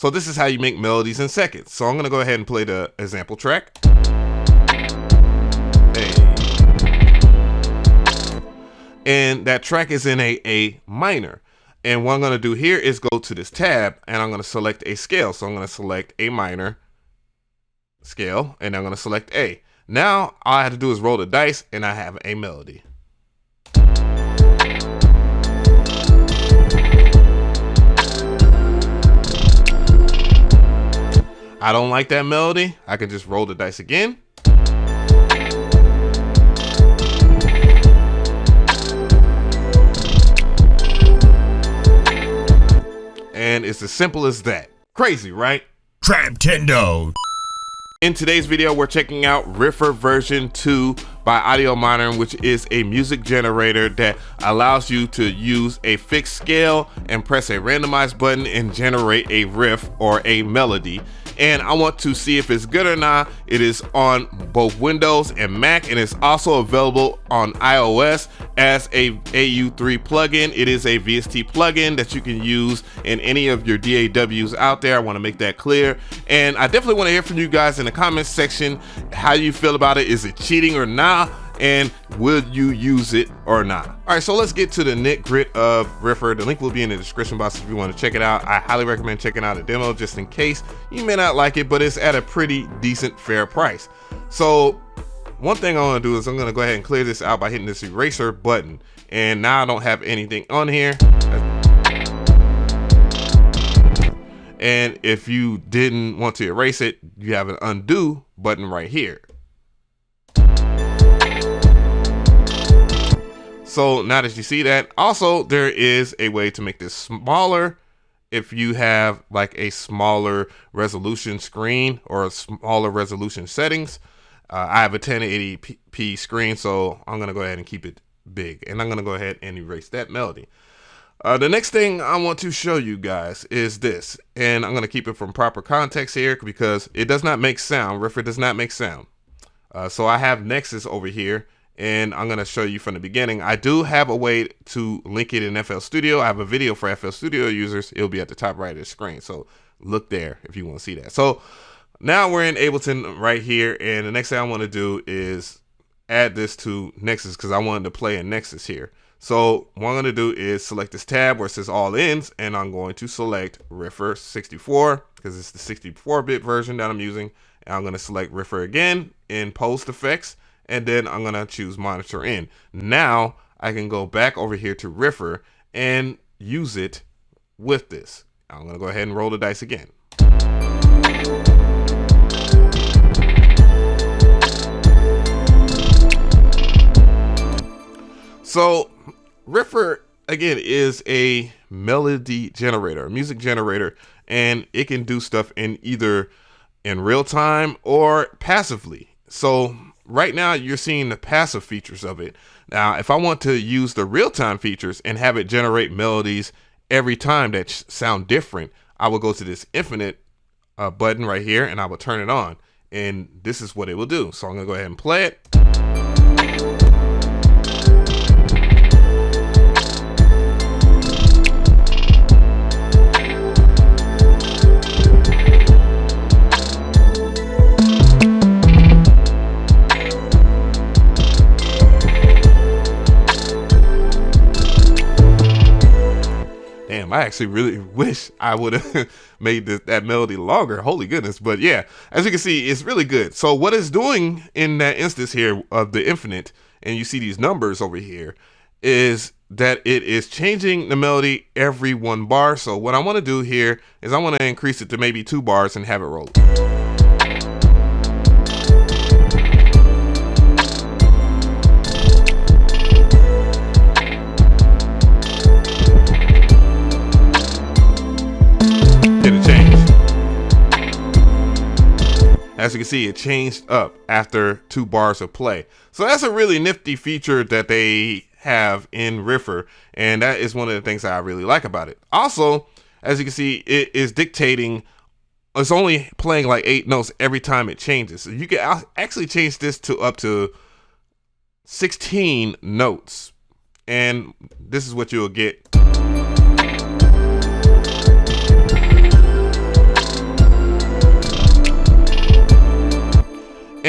So this is how you make melodies in seconds. So I'm gonna go ahead and play the example track. And that track is in a minor. And what I'm gonna do here is go to this tab and I'm gonna select a scale. So I'm gonna select a minor scale and I'm gonna select A. Now all I have to do is roll the dice and I have a melody. I don't like that melody. I can just roll the dice again. And it's as simple as that. Crazy, right? Traptendo. In today's video, we're checking out Riffer version 2 by Audiomodern, which is a music generator that allows you to use a fixed scale and press a randomize button and generate a riff or a melody. And I want to see if it's good or not. It is on both Windows and Mac, and it's also available on iOS as a AU3 plugin. It is a VST plugin that you can use in any of your DAWs out there. I want to make that clear. And I definitely want to hear from you guys in the comments section how you feel about it. Is it cheating or not? And will you use it or not? All right, so let's get to the nit-grit of Riffer. The link will be in the description box if you want to check it out. I highly recommend checking out a demo just in case. You may not like it, but it's at a pretty decent, fair price. So one thing I want to do is I'm going to go ahead and clear this out by hitting this eraser button. And now I don't have anything on here. And if you didn't want to erase it, you have an undo button right here. So now that you see that, also there is a way to make this smaller if you have like a smaller resolution screen or a smaller resolution settings. I have a 1080p screen, so I'm gonna go ahead and keep it big, and I'm gonna go ahead and erase that melody. The next thing I want to show you guys is this, and I'm gonna keep it from proper context here because it does not make sound. Riffer does not make sound. So I have Nexus over here, and I'm going to show you from the beginning. I do have a way to link it in FL Studio. I have a video for FL Studio users. It'll be at the top right of the screen. So look there if you want to see that. So now we're in Ableton right here. And the next thing I want to do is add this to Nexus because I wanted to play in Nexus here. So what I'm going to do is select this tab where it says all ends. And I'm going to select Riffer 64 because it's the 64-bit version that I'm using. And I'm going to select Riffer again in post effects. And then I'm gonna choose monitor in. Now I can go back over here to Riffer and use it with this. I'm gonna go ahead and roll the dice again. So Riffer again is a melody generator, a music generator, and it can do stuff in either in real time or passively. So right now you're seeing the passive features of it. Now, if I want to use the real-time features and have it generate melodies every time that sound different, I will go to this infinite button right here and I will turn it on. And this is what it will do. So I'm gonna go ahead and play it. I actually really wish I would have made that melody longer. Holy goodness. But yeah, as you can see, it's really good. So what it's doing in that instance here of the infinite, and you see these numbers over here, is that it is changing the melody every 1 bar. So what I want to do here is I want to increase it to maybe 2 bars and have it roll. As you can see, it changed up after 2 bars of play. So that's a really nifty feature that they have in Riffer, and that is one of the things that I really like about it. Also, as you can see, it is dictating, it's only playing like 8 notes every time it changes. So you can actually change this to up to 16 notes, and this is what you'll get.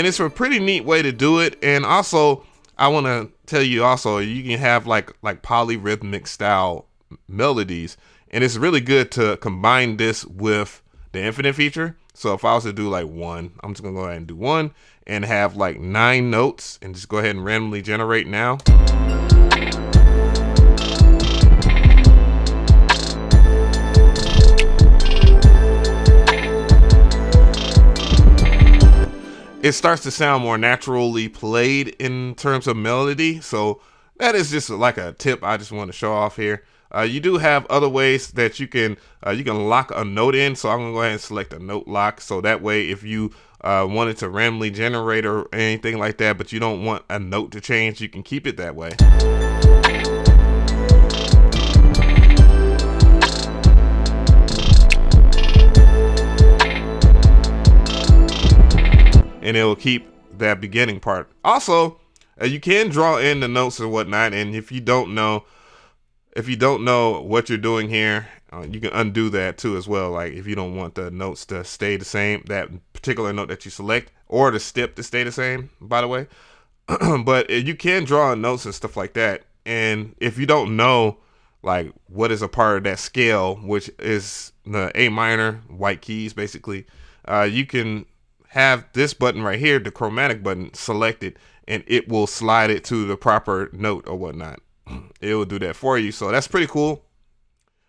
and it's a pretty neat way to do it. And also, I want to tell you also, you can have like polyrhythmic style melodies, and it's really good to combine this with the infinite feature. So if I was to do like 1, I'm just gonna go ahead and do 1 and have like 9 notes and just go ahead and randomly generate now. It starts to sound more naturally played in terms of melody. So that is just like a tip I just want to show off here. You do have other ways that you can lock a note in. So I'm gonna go ahead and select a note lock. So that way, if you wanted to randomly generate or anything like that, but you don't want a note to change, you can keep it that way. And it will keep that beginning part. Also, you can draw in the notes and whatnot. And if you don't know what you're doing here, you can undo that too as well. Like if you don't want the notes to stay the same, that particular note that you select, or the step to stay the same, by the way. But you can draw in notes and stuff like that. And if you don't know like what is a part of that scale, which is the A minor, white keys basically, you can have this button right here, the chromatic button, selected, and it will slide it to the proper note or whatnot. It will do that for you. So that's pretty cool.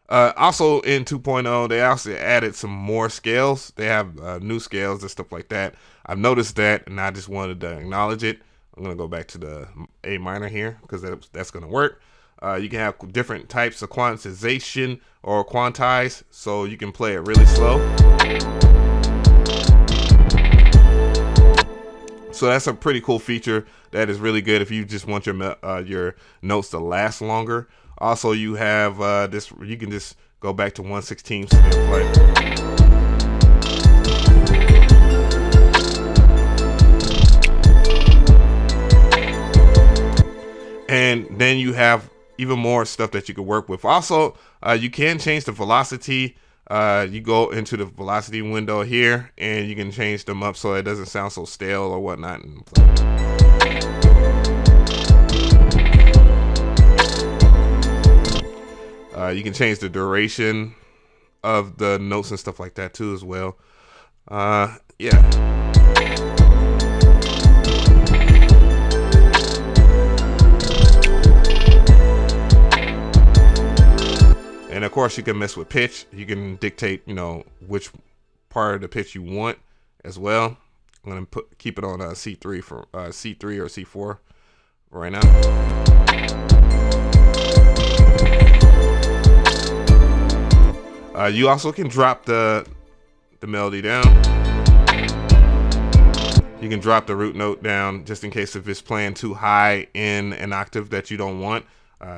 Also in 2.0, they also added some more scales. They have new scales and stuff like that. I've noticed that, and I just wanted to acknowledge it. I'm going to go back to the A minor here because that's going to work. You can have different types of quantization or quantize, so you can play it really slow. So that's a pretty cool feature that is really good if you just want your notes to last longer. Also, you have this. You can just go back to 1/16 and play. And then you have even more stuff that you can work with. Also, you can change the velocity. You go into the velocity window here and you can change them up so it doesn't sound so stale or whatnot. You can change the duration of the notes and stuff like that too as well. Yeah. And of course, you can mess with pitch. You can dictate, which part of the pitch you want as well. I'm gonna keep it on C3 for C3 or C4 right now. You also can drop the melody down. You can drop the root note down just in case if it's playing too high in an octave that you don't want.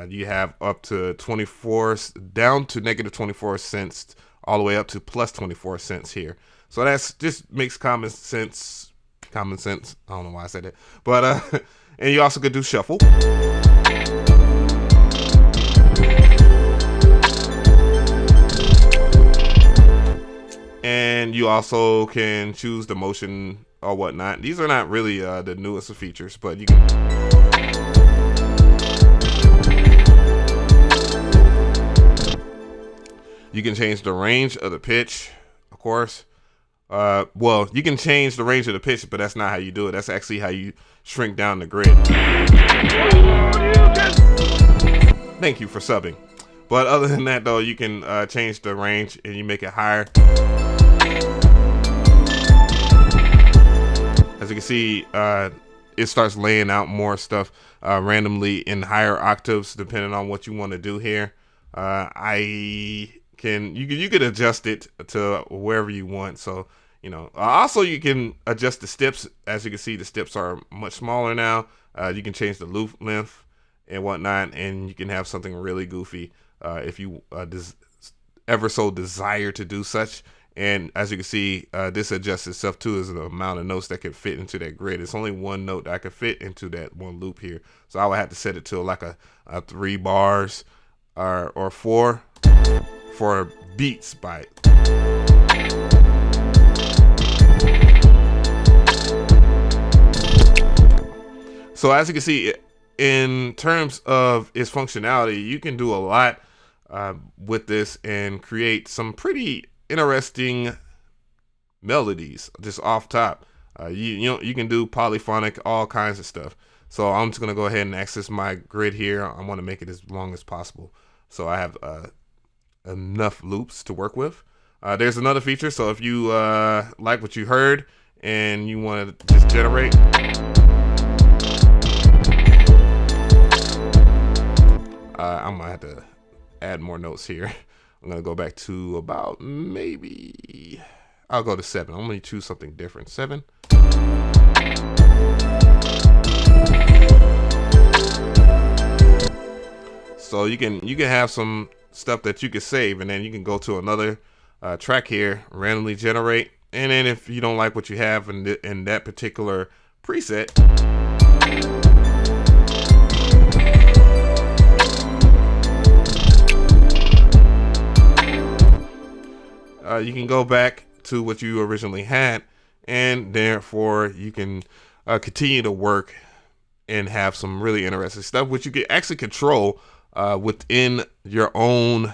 You have up to 24, down to -24 cents, all the way up to plus 24 cents here. So that's just makes common sense. I don't know why I said that, but and you also could do shuffle. And you also can choose the motion or whatnot. These are not really the newest of features, but you can. You can change the range of the pitch, of course. Well, you can change the range of the pitch, but that's not how you do it. That's actually how you shrink down the grid. Thank you for subbing. But other than that, though, you can change the range and you make it higher. As you can see, it starts laying out more stuff randomly in higher octaves, depending on what you want to do here. You could adjust it to wherever you want. So, also you can adjust the steps. As you can see, the steps are much smaller now. You can change the loop length and whatnot, and you can have something really goofy if you ever so desire to do such. And as you can see, this adjusts itself too as the amount of notes that can fit into that grid. It's only one note that I can fit into that one loop here. So I would have to set it to like a 3 bars or 4 for beats byte. So as you can see, in terms of its functionality, you can do a lot with this and create some pretty interesting melodies just off top. You can do polyphonic, all kinds of stuff. So I'm just gonna go ahead and access my grid here. I want to make it as long as possible, so I have enough loops to work with. There's another feature. So if you like what you heard and you want to just generate, I'm gonna have to add more notes here. I'm gonna go back to about maybe, I'll go to 7. I'm gonna choose something different. 7. So you can have some stuff that you can save, and then you can go to another track here, randomly generate, and then if you don't like what you have in that particular preset, you can go back to what you originally had, and therefore you can continue to work and have some really interesting stuff, which you can actually control within your own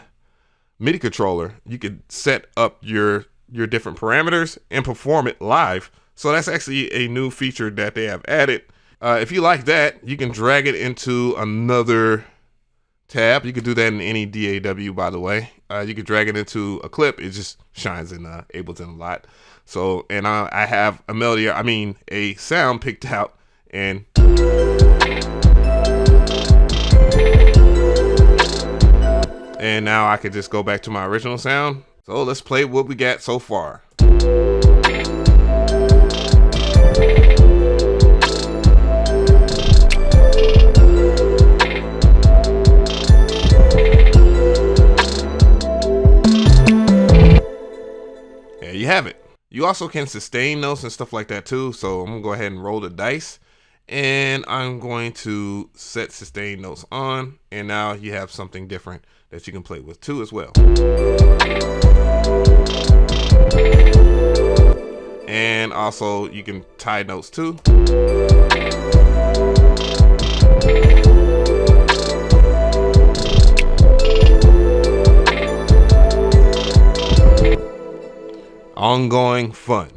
MIDI controller. You can set up your different parameters and perform it live. So that's actually a new feature that they have added. If you like that, you can drag it into another tab. You can do that in any DAW, by the way. You can drag it into a clip. It just shines in Ableton a lot. So, and I have a melody, a sound picked out, and now I can just go back to my original sound. So let's play what we got so far. There you have it. You also can sustain notes and stuff like that too. So I'm gonna go ahead and roll the dice, and I'm going to set sustain notes on, and now you have something different that you can play with too as well. And also you can tie notes too. Ongoing fun.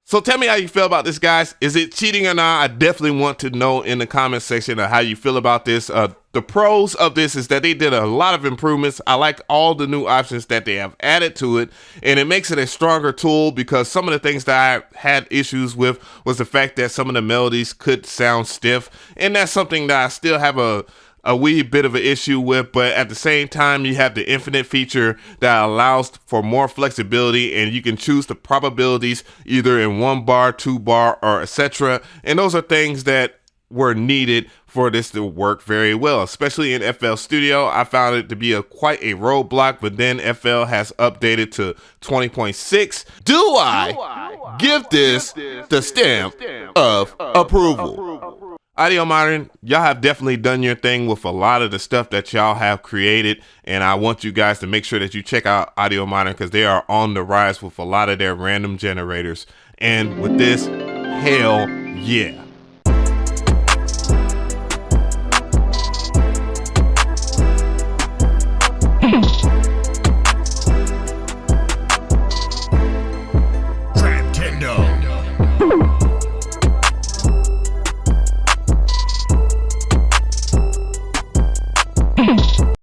So tell me how you feel about this, guys. Is it cheating or not? I definitely want to know in the comment section of how you feel about this. The pros of this is that they did a lot of improvements. I like all the new options that they have added to it, and it makes it a stronger tool, because some of the things that I had issues with was the fact that some of the melodies could sound stiff, and that's something that I still have a wee bit of an issue with. But at the same time, you have the infinite feature that allows for more flexibility, and you can choose the probabilities either in 1 bar, 2 bar, or etc. And those are things that were needed for this to work very well, especially in FL Studio. I found it to be quite a roadblock, but then FL has updated to 20.6. Do I give this the stamp of approval? Audiomodern, y'all have definitely done your thing with a lot of the stuff that y'all have created, and I want you guys to make sure that you check out Audiomodern, because they are on the rise with a lot of their random generators. And with this, hell yeah.